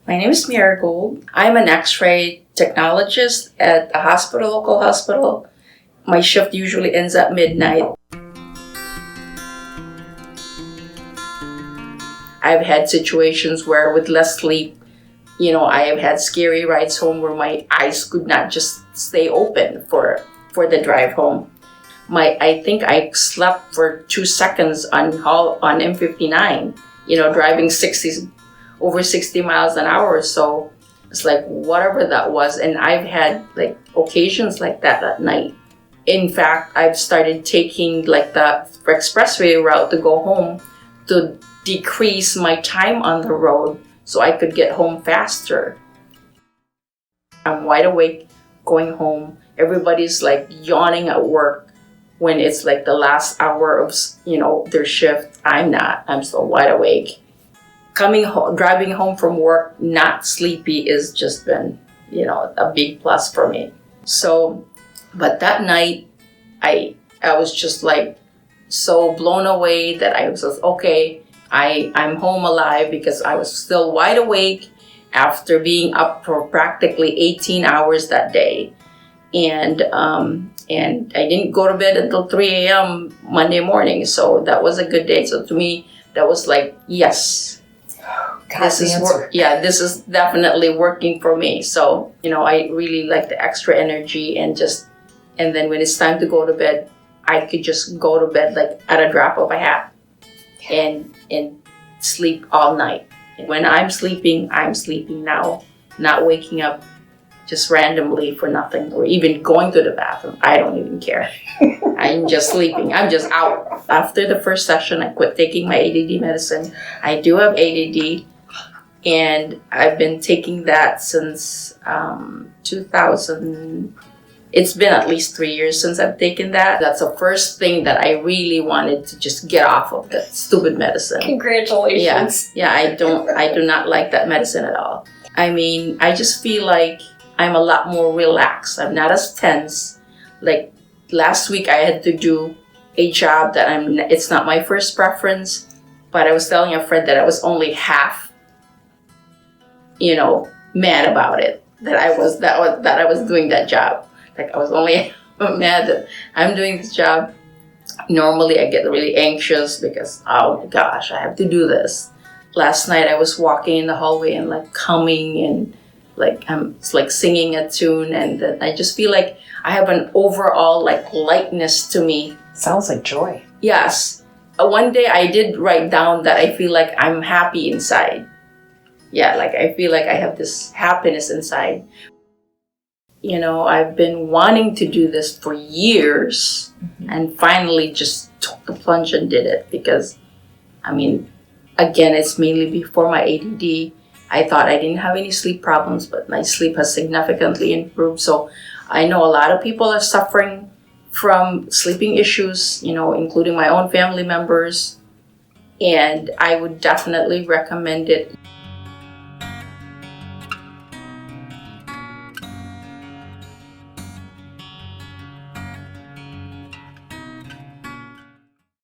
My name is Marigold. I'm an X-ray technologist at a hospital, local hospital. My shift usually ends at midnight. I've had situations where with less sleep, I have had scary rides home where my eyes could not just stay open for the drive home. I think I slept for 2 seconds on M59, driving over 60 miles an hour. So it's like whatever that was. And I've had like occasions like that at night. In fact, I've started taking like the expressway route to go home to decrease my time on the road so I could get home faster. I'm wide awake going home. Everybody's like yawning at work when it's like the last hour of, their shift. I'm not. I'm still wide awake. Driving home from work not sleepy is just been, a big plus for me. So, but that night, I was just like so blown away that I was just, okay, I'm home alive because I was still wide awake after being up for practically 18 hours that day. And I didn't go to bed until 3 a.m. Monday morning. So that was a good day. So to me, that was like, yes. This is definitely working for me. So, I really like the extra energy and then when it's time to go to bed, I could just go to bed like at a drop of a hat and sleep all night. When I'm sleeping now, not waking up just randomly for nothing or even going to the bathroom. I don't even care. I'm just sleeping. I'm just out. After the first session, I quit taking my ADD medicine. I do have ADD. And I've been taking that since 2000. It's been at least 3 years since I've taken that. That's the first thing that I really wanted to just get off of that stupid medicine. Congratulations. Yeah, I do not like that medicine at all. I mean, I just feel like I'm a lot more relaxed. I'm not as tense. Like last week I had to do a job that it's not my first preference, but I was telling a friend that I was only half mad about it, that I was doing that job. Like I was only mad that I'm doing this job. Normally I get really anxious because, oh my gosh, I have to do this. Last night I was walking in the hallway and like humming and like I'm like singing a tune, and then I just feel like I have an overall like lightness to me. Sounds like joy. Yes. One day I did write down that I feel like I'm happy inside. Yeah, like I feel like I have this happiness inside. I've been wanting to do this for years and finally just took the plunge and did it because, again, it's mainly before my ADD. I thought I didn't have any sleep problems, but my sleep has significantly improved. So I know a lot of people are suffering from sleeping issues, including my own family members. And I would definitely recommend it.